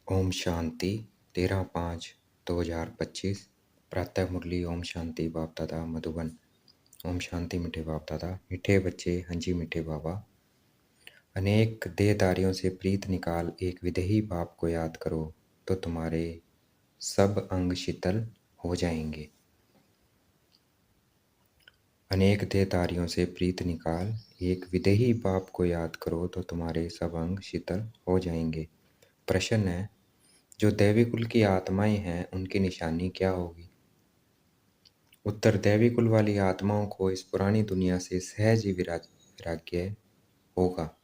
ओम शांति 13/5/2025 प्रातः मुरली। ओम शांति बाप दादा मधुबन। ओम शांति मीठे बाप दादा, मीठे बच्चे हंजी मीठे बाबा। अनेक देहधारियों से प्रीत निकाल, एक विदेही बाप को याद करो तो तुम्हारे सब अंग शीतल हो जाएंगे। अनेक देहधारियों से प्रीत निकाल, एक विदेही बाप को याद करो तो तुम्हारे सब अंग शीतल हो जाएंगे। प्रश्न है, जो दैवी कुल की आत्माएं हैं उनकी निशानी क्या होगी? उत्तर, दैवी कुल वाली आत्माओं को इस पुरानी दुनिया से सहज ही वैराग्य होगा।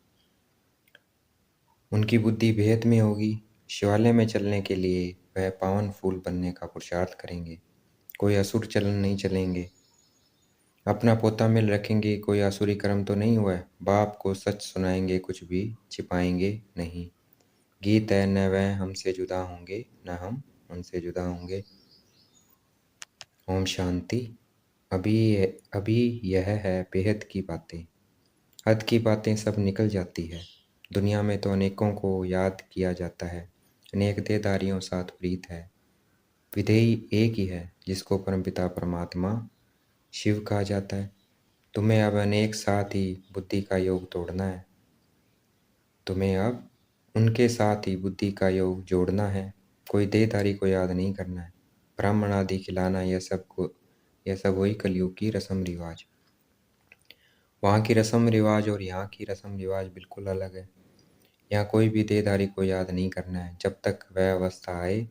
उनकी बुद्धि भेद में होगी। शिवालय में चलने के लिए वह पावन फूल बनने का पुरुषार्थ करेंगे। कोई असुर चलन नहीं चलेंगे। अपना पोता मिल रखेंगे। कोई आसुरी कर्म तो नहीं हुआ है। बाप को सच सुनाएंगे, कुछ भी छिपाएंगे नहीं। गीत है, न वह हमसे जुदा होंगे न हम उनसे जुदा होंगे। ओम शांति। अभी यह है बेहद की बातें। हद की बातें सब निकल जाती है। दुनिया में तो अनेकों को याद किया जाता है। अनेक देहधारियों साथ प्रीत है। विधेयी एक ही है जिसको परमपिता परमात्मा शिव कहा जाता है। तुम्हें अब अनेक साथ ही बुद्धि का योग तोड़ना है। तुम्हें अब उनके साथ ही बुद्धि का योग जोड़ना है। कोई देहधारी को याद नहीं करना है। ब्राह्मण आदि खिलाना, यह सब वही कलयुग की रस्म रिवाज। वहाँ की रस्म रिवाज और यहाँ की रस्म रिवाज बिल्कुल अलग है। यहाँ कोई भी देहधारी को याद नहीं करना है। जब तक वह अवस्था आए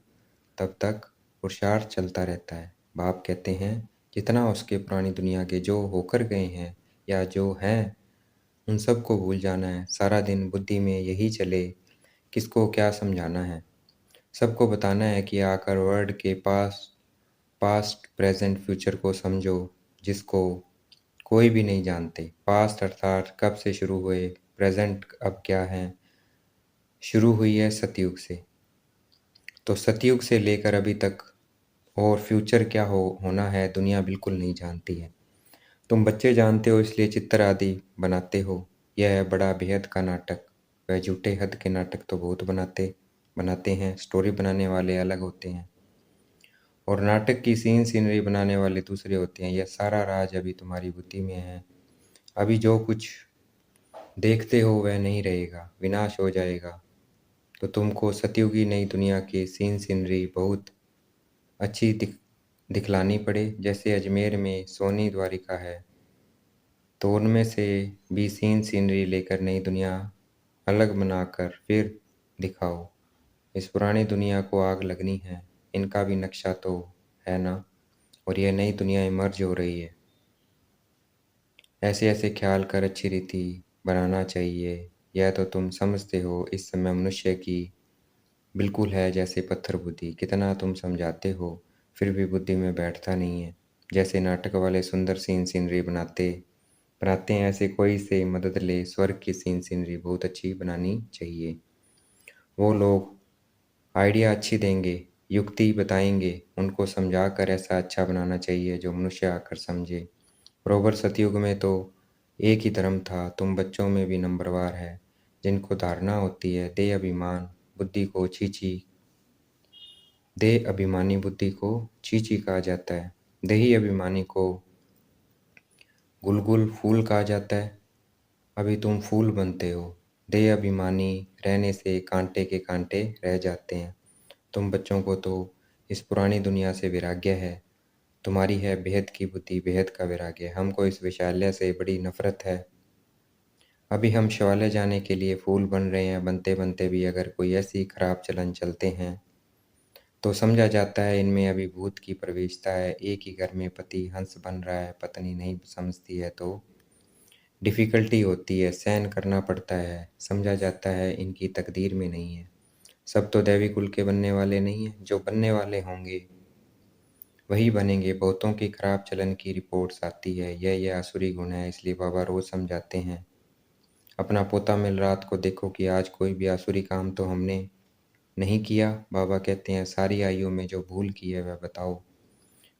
तब तक पुरुषार्थ चलता रहता है। बाप कहते हैं, जितना उसके पुरानी दुनिया के जो होकर गए हैं या जो हैं उन सबको भूल जाना है। सारा दिन बुद्धि में यही चले, किसको क्या समझाना है। सबको बताना है कि आकर वर्ड के पास्ट प्रेजेंट फ्यूचर को समझो, जिसको कोई भी नहीं जानते। पास्ट अर्थात कब से शुरू हुए, प्रेजेंट अब क्या है। शुरू हुई है सतयुग से, तो सतयुग से लेकर अभी तक और फ्यूचर क्या होना है दुनिया बिल्कुल नहीं जानती है। तुम बच्चे जानते हो, इसलिए चित्र आदि बनाते हो। यह है बड़ा बेहद का नाटक। वह झूठे हद के नाटक तो बहुत बनाते हैं। स्टोरी बनाने वाले अलग होते हैं और नाटक की सीनरी बनाने वाले दूसरे होते हैं। यह सारा राज अभी तुम्हारी बुद्धि में है। अभी जो कुछ देखते हो वह नहीं रहेगा, विनाश हो जाएगा। तो तुमको सतयुगी नई दुनिया की सीनरी बहुत अच्छी दिखलानी पड़े। जैसे अजमेर में सोनी द्वारिका है, तो उनमें से भी सीनरी लेकर नई दुनिया अलग बनाकर फिर दिखाओ। इस पुरानी दुनिया को आग लगनी है, इनका भी नक्शा तो है ना। और यह नई दुनिया इमर्ज हो रही है। ऐसे ऐसे ख्याल कर अच्छी रीति बनाना चाहिए। यह तो तुम समझते हो। इस समय मनुष्य की बिल्कुल है जैसे पत्थर बुद्धि। कितना तुम समझाते हो फिर भी बुद्धि में बैठता नहीं है। जैसे नाटक वाले सुंदर सीनरी बनाते हैं, ऐसे कोई से मदद ले। स्वर्ग की सीनरी बहुत अच्छी बनानी चाहिए। वो लोग आइडिया अच्छी देंगे, युक्ति बताएंगे। उनको समझा कर ऐसा अच्छा बनाना चाहिए जो मनुष्य आकर समझे। बरोबर सतयुग में तो एक ही धर्म था। तुम बच्चों में भी नंबरवार है जिनको धारणा होती है देह अभिमान बुद्धि को चीची। देह अभिमानी बुद्धि को चीची कहा जाता है। देही अभिमानी को गुलगुल फूल कहा जाता है। अभी तुम फूल बनते हो। देह अभिमानी रहने से कांटे के कांटे रह जाते हैं। तुम बच्चों को तो इस पुरानी दुनिया से वैराग्य है। तुम्हारी है बेहद की बुद्धि, बेहद का वैराग्य। हमको इस विशाल्य से बड़ी नफरत है। अभी हम शिवालय जाने के लिए फूल बन रहे हैं। बनते बनते भी अगर कोई ऐसी खराब चलन चलते हैं तो समझा जाता है इनमें अभी भूत की प्रवेशता है। एक ही घर में पति हंस बन रहा है, पत्नी नहीं समझती है तो डिफ़िकल्टी होती है, सहन करना पड़ता है। समझा जाता है इनकी तकदीर में नहीं है। सब तो दैवी कुल के बनने वाले नहीं हैं। जो बनने वाले होंगे वही बनेंगे। बहुतों की खराब चलन की रिपोर्ट्स आती है। यह आसुरी गुण है, इसलिए बाबा रोज समझाते हैं। अपना पोता मिल रात को देखो कि आज कोई भी आसुरी काम तो हमने नहीं किया। बाबा कहते हैं, सारी आयु में जो भूल की है वह बताओ।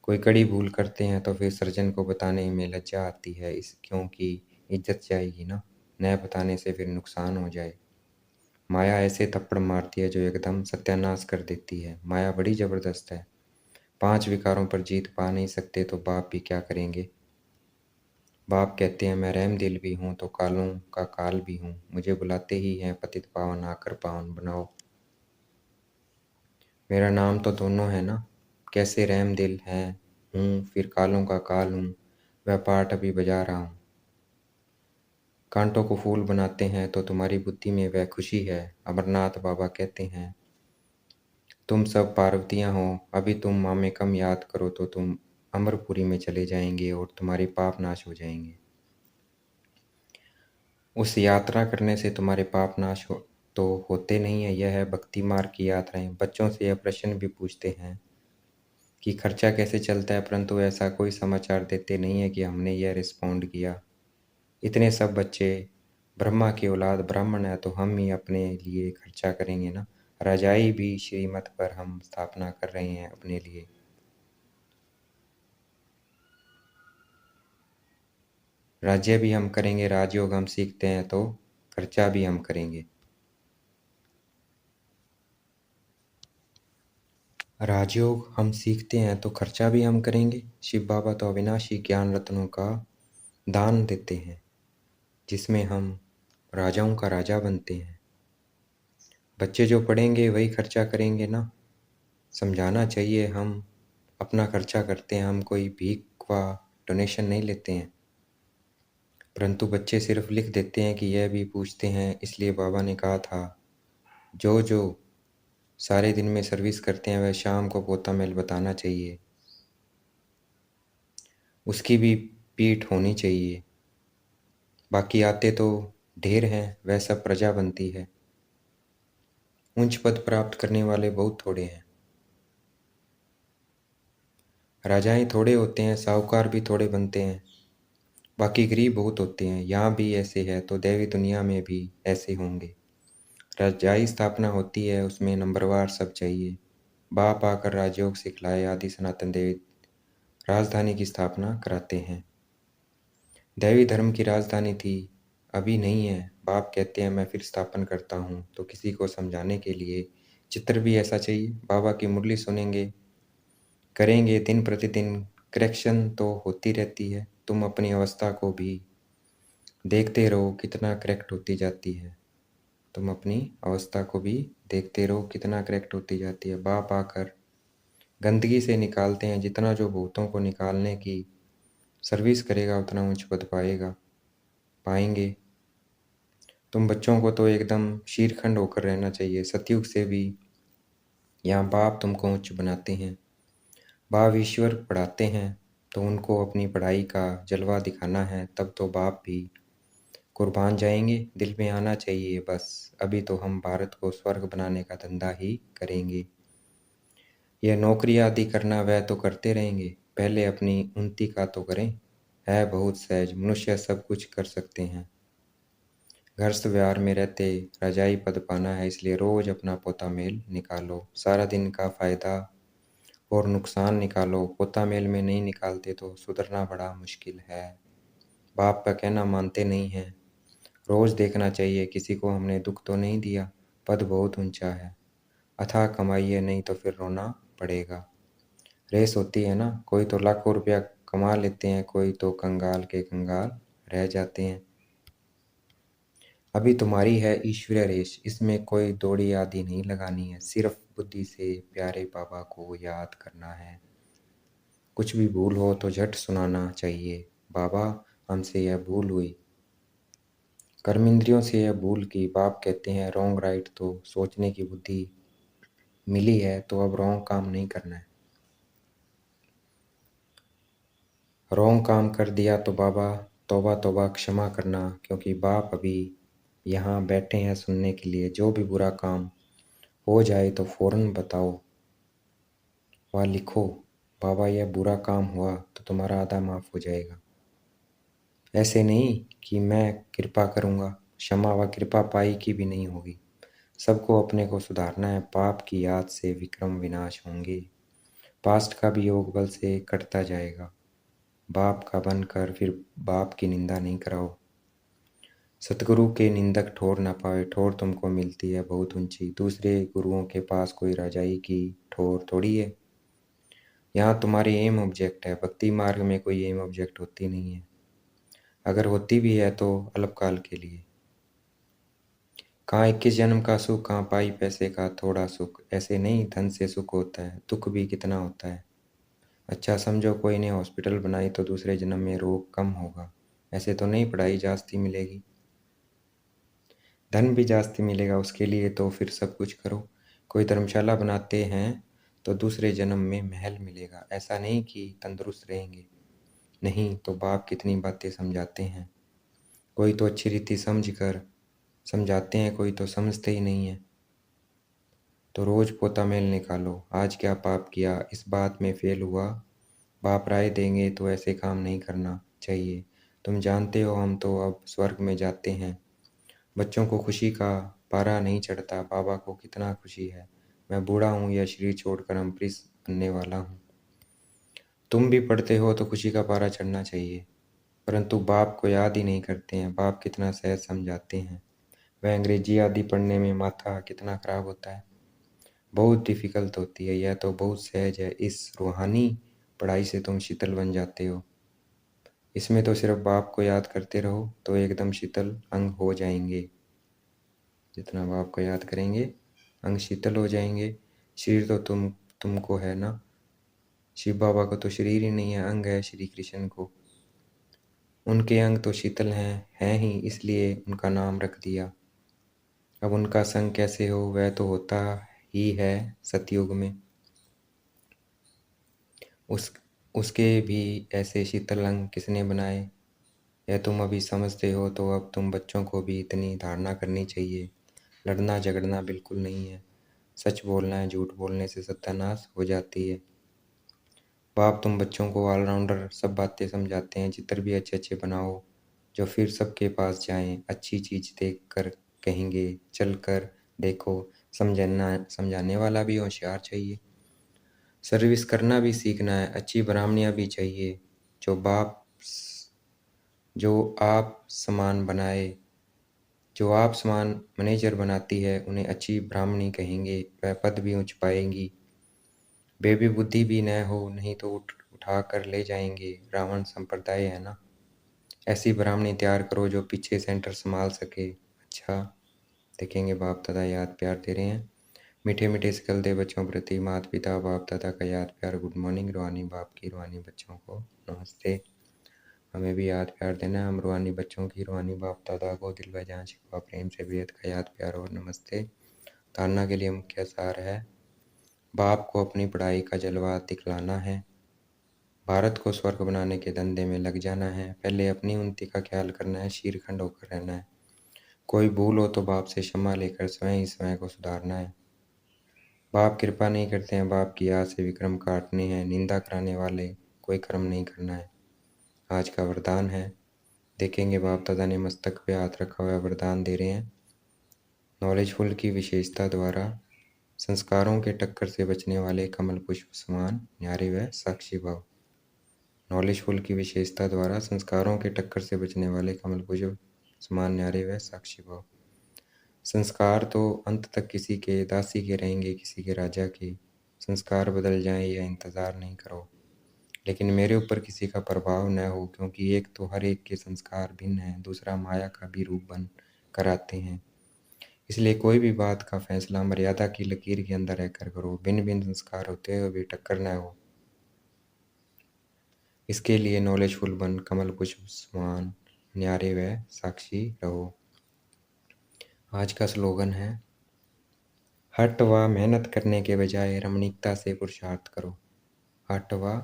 कोई कड़ी भूल करते हैं तो फिर सर्जन को बताने में लज्जा आती है, इस क्योंकि इज्जत जाएगी ना। न बताने से फिर नुकसान हो जाए। माया ऐसे थप्पड़ मारती है जो एकदम सत्यानाश कर देती है। माया बड़ी जबरदस्त है। 5 विकारों पर जीत पा नहीं सकते तो बाप भी क्या करेंगे। बाप कहते हैं मैं रहमदिल भी हूँ तो कालों का काल भी हूँ। मुझे बुलाते ही हैं पतित पावन, आकर पावन बनाओ। मेरा नाम तो दोनों है ना, कैसे रहमदिल है हूँ फिर कालों का काल हूँ। वह पाठ अभी बजा रहा हूँ। कांटों को फूल बनाते हैं तो तुम्हारी बुद्धि में वह खुशी है। अमरनाथ बाबा कहते हैं तुम सब पार्वतियाँ हो, अभी तुम मामे कम याद करो तो तुम अमरपुरी में चले जाएंगे और तुम्हारे पाप नाश हो जाएंगे। उस यात्रा करने से तुम्हारे पाप नाश हो तो होते नहीं है। यह है भक्ति मार्ग की यात्राएं। बच्चों से यह प्रश्न भी पूछते हैं कि खर्चा कैसे चलता है, परंतु ऐसा कोई समाचार देते नहीं है कि हमने यह रिस्पॉन्ड किया। इतने सब बच्चे ब्रह्मा की औलाद ब्राह्मण है तो हम ही अपने लिए खर्चा करेंगे ना। रजाई भी श्रीमत पर हम स्थापना कर रहे हैं अपने लिए। राज्य भी हम करेंगे, राजयोग हम सीखते हैं तो खर्चा भी हम करेंगे। राजयोग हम सीखते हैं तो खर्चा भी हम करेंगे। शिव बाबा तो अविनाशी ज्ञान रत्नों का दान देते हैं जिसमें हम राजाओं का राजा बनते हैं। बच्चे जो पढ़ेंगे वही खर्चा करेंगे ना। समझाना चाहिए हम अपना खर्चा करते हैं, हम कोई भीख व डोनेशन नहीं लेते हैं। परंतु बच्चे सिर्फ लिख देते हैं कि यह भी पूछते हैं। इसलिए बाबा ने कहा था जो जो सारे दिन में सर्विस करते हैं वह शाम को पोता मेल बताना चाहिए। उसकी भी पीठ होनी चाहिए। बाकी आते तो ढेर हैं, वह सब प्रजा बनती है। उच्च पद प्राप्त करने वाले बहुत थोड़े हैं। राजाएं थोड़े होते हैं, साहूकार भी थोड़े बनते हैं, बाकी गरीब बहुत होते हैं। यहाँ भी ऐसे है तो दैवी दुनिया में भी ऐसे होंगे। राजाई स्थापना होती है उसमें नंबरवार सब चाहिए। बाप आकर राजयोग सिखलाए आदि सनातन देवी राजधानी की स्थापना कराते हैं। दैवी धर्म की राजधानी थी, अभी नहीं है। बाप कहते हैं मैं फिर स्थापन करता हूँ तो किसी को समझाने के लिए चित्र भी ऐसा चाहिए। बाबा की मुरली सुनेंगे, करेंगे दिन प्रतिदिन करेक्शन तो होती रहती है। तुम अपनी अवस्था को भी देखते रहो कितना करेक्ट होती जाती है। तुम अपनी अवस्था को भी देखते रहो कितना करेक्ट होती जाती है। बाप आकर गंदगी से निकालते हैं। जितना जो भूतों को निकालने की सर्विस करेगा उतना उच्च पद पाएंगे। तुम बच्चों को तो एकदम शीरखंड होकर रहना चाहिए। सतयुग से भी यहाँ बाप तुमको उच्च बनाते हैं। बाप ईश्वर पढ़ाते हैं तो उनको अपनी पढ़ाई का जलवा दिखाना है, तब तो बाप भी कुर्बान जाएंगे। दिल में आना चाहिए बस, अभी तो हम भारत को स्वर्ग बनाने का धंधा ही करेंगे। यह नौकरी आदि करना वह तो करते रहेंगे, पहले अपनी उन्नति का तो करें। है बहुत सहज, मनुष्य सब कुछ कर सकते हैं। गृहस्थ व्यवहार में रहते राजाई पद पाना है, इसलिए रोज अपना पोता मेल निकालो। सारा दिन का फायदा और नुकसान निकालो। पोता मेल में नहीं निकालते तो सुधरना बड़ा मुश्किल है। बाप का कहना मानते नहीं हैं। रोज देखना चाहिए किसी को हमने दुख तो नहीं दिया। पद बहुत ऊंचा है, अथाह कमाई है, नहीं तो फिर रोना पड़ेगा। रेस होती है ना, कोई तो लाखों रुपया कमा लेते हैं, कोई तो कंगाल के कंगाल रह जाते हैं। अभी तुम्हारी है ईश्वरीय रेस, इसमें कोई दौड़ी आदि नहीं लगानी है। सिर्फ बुद्धि से प्यारे बाबा को याद करना है। कुछ भी भूल हो तो झट सुनाना चाहिए, बाबा हमसे यह भूल हुई। कर्मेंद्रियों से यह भूल की। बाप कहते हैं रॉन्ग राइट तो सोचने की बुद्धि मिली है तो अब रॉन्ग काम नहीं करना है। रॉन्ग काम कर दिया तो बाबा तौबा तौबा क्षमा करना, क्योंकि बाप अभी यहाँ बैठे हैं सुनने के लिए। जो भी बुरा काम हो जाए तो फौरन बताओ व लिखो, बाबा यह बुरा काम हुआ तो तुम्हारा आधा माफ हो जाएगा। ऐसे नहीं कि मैं कृपा करूँगा, क्षमा व कृपा पाई की भी नहीं होगी। सबको अपने को सुधारना है। पाप की याद से विक्रम विनाश होंगे। पास्ट का भी योग बल से कटता जाएगा। बाप का बनकर फिर बाप की निंदा नहीं कराओ। सतगुरु के निंदक ठोर ना पावे, ठोर तुमको मिलती है बहुत ऊंची। दूसरे गुरुओं के पास कोई राजाई की ठोर थोड़ी है। यहाँ तुम्हारी एम ऑब्जेक्ट है, भक्ति मार्ग में कोई एम ऑब्जेक्ट होती नहीं है। अगर होती भी है तो अल्पकाल के लिए। कहाँ 21 जन्म का सुख, कहाँ पाई पैसे का थोड़ा सुख। ऐसे नहीं धन से सुख होता है, दुख भी कितना होता है। अच्छा समझो कोई ने हॉस्पिटल बनाई तो दूसरे जन्म में रोग कम होगा। ऐसे तो नहीं पढ़ाई जास्ती मिलेगी, धन भी जास्ती मिलेगा। उसके लिए तो फिर सब कुछ करो। कोई धर्मशाला बनाते हैं तो दूसरे जन्म में महल मिलेगा। ऐसा नहीं कि तंदुरुस्त रहेंगे, नहीं तो बाप कितनी बातें समझाते हैं। कोई तो अच्छी रीति समझ कर समझाते हैं, कोई तो समझते ही नहीं है। तो रोज पोता मेल निकालो, आज क्या पाप किया, इस बात में फेल हुआ। बाप राय देंगे तो ऐसे काम नहीं करना चाहिए। तुम जानते हो हम तो अब स्वर्ग में जाते हैं। बच्चों को खुशी का पारा नहीं चढ़ता, बाबा को कितना खुशी है। मैं बूढ़ा हूँ, यह शरीर छोड़कर अम्बरीश बनने वाला हूँ। तुम भी पढ़ते हो तो खुशी का पारा चढ़ना चाहिए, परंतु बाप को याद ही नहीं करते हैं। बाप कितना सहज समझाते हैं। वह अंग्रेजी आदि पढ़ने में माथा कितना खराब होता है, बहुत डिफिकल्ट होती है। यह तो बहुत सहज है। इस रूहानी पढ़ाई से तुम शीतल बन जाते हो। इसमें तो सिर्फ बाप को याद करते रहो तो एकदम शीतल अंग हो जाएंगे। जितना बाप को याद करेंगे अंग शीतल हो जाएंगे। शरीर तो तुमको है ना, शिव बाबा को तो शरीर ही नहीं है, अंग है श्री कृष्ण को। उनके अंग तो शीतल हैं ही, इसलिए उनका नाम रख दिया। अब उनका संग कैसे हो, वह तो होता ही है सतयुग में। उस उसके भी ऐसे शीतल अंग किसने बनाए, यह तुम अभी समझते हो तो अब तुम बच्चों को भी इतनी धारणा करनी चाहिए। लड़ना झगड़ना बिल्कुल नहीं है, सच बोलना है। झूठ बोलने से सत्यानाश हो जाती है। बाप तुम बच्चों को ऑलराउंडर सब बातें समझाते हैं। चित्र भी अच्छे अच्छे बनाओ जो फिर सबके पास जाएं। अच्छी चीज देख कर कहेंगे, चल कर देखो। समझाने वाला भी होशियार चाहिए। सर्विस करना भी सीखना है, अच्छी ब्राह्मणियाँ भी चाहिए। जो बाप जो आप समान बनाए, जो आप समान मैनेजर बनाती है, उन्हें अच्छी ब्राह्मणी कहेंगे। वह पद भी ऊंच पाएंगी। बेबी बुद्धि भी न हो, नहीं तो उठा कर ले जाएंगे। रावण संप्रदाय है ना। ऐसी ब्राह्मणी तैयार करो जो पीछे सेंटर संभाल सके। अच्छा देखेंगे बाप दादा याद प्यार दे रहे हैं। मीठे मीठे सिकलते बच्चों प्रति माता पिता बाप दादा का याद प्यार। Good morning. रूहानी बाप की रूहानी बच्चों को नमस्ते। हमें भी याद प्यार देना है। हम रूहानी बच्चों की रूहानी बाप दादा को दिल व जान शिकवा प्रेम से बेहद का याद प्यार और नमस्ते। धारणा के लिए मुख्य सार है, बाप को अपनी पढ़ाई का जलवा दिखलाना है। भारत को स्वर्ग बनाने के धंधे में लग जाना है। पहले अपनी उन्नति का ख्याल करना है, शीरखंड होकर रहना है। कोई भूल हो तो बाप से क्षमा लेकर स्वयं ही स्वयं को सुधारना है। बाप कृपा नहीं करते हैं, बाप की याद से विक्रम काटने हैं। निंदा कराने वाले कोई कर्म नहीं करना है। आज का वरदान है, देखेंगे बाप दादा ने मस्तक पे हाथ रखा हुआ वरदान दे रहे हैं। नॉलेजफुल की विशेषता द्वारा संस्कारों के टक्कर से बचने वाले कमल पुष्प समान न्यारे व साक्षी भाव। नॉलेजफुल की विशेषता द्वारा संस्कारों के टक्कर से बचने वाले कमल पुष्प समान न्यारे व साक्षी भाव। संस्कार तो अंत तक किसी के दासी के रहेंगे, किसी के राजा के। संस्कार बदल जाएं या इंतज़ार नहीं करो, लेकिन मेरे ऊपर किसी का प्रभाव न हो, क्योंकि एक तो हर एक के संस्कार भिन्न हैं, दूसरा माया का भी रूप बन कर आते हैं। इसलिए कोई भी बात का फैसला मर्यादा की लकीर के अंदर रहकर करो। भिन्न भिन्न संस्कार होते हुए भी टक्कर न हो, इसके लिए नॉलेजफुल बन कमल पुष्प समान न्यारे व साक्षी रहो। आज का स्लोगन है, हट व मेहनत करने के बजाय रमणीकता से पुरुषार्थ करो। हट व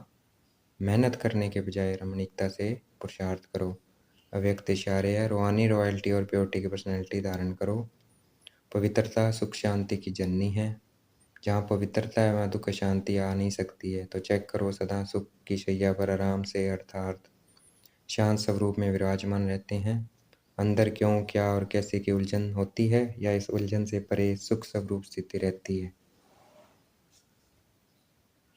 मेहनत करने के बजाय रमणीकता से पुरुषार्थ करो। अव्यक्त इशारे है, रूहानी रॉयल्टी और प्योरिटी की पर्सनैलिटी धारण करो। पवित्रता सुख शांति की जननी है। जहाँ पवित्रता है वहाँ दुख शांति आ नहीं सकती है। तो चेक करो, सदा सुख की शैया पर आराम से अर्थात शांत स्वरूप में विराजमान रहते हैं। अंदर क्यों क्या और कैसे की उलझन होती है, या इस उलझन से परे सुख स्वरूप स्थिति रहती है,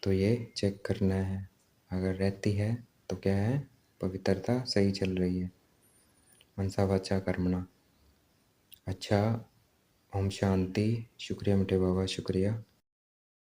तो ये चेक करना है। अगर रहती है तो क्या है, पवित्रता सही चल रही है। मनसा वाचा कर्मणा। अच्छा। ओम शांति। शुक्रिया मीठे बाबा, शुक्रिया।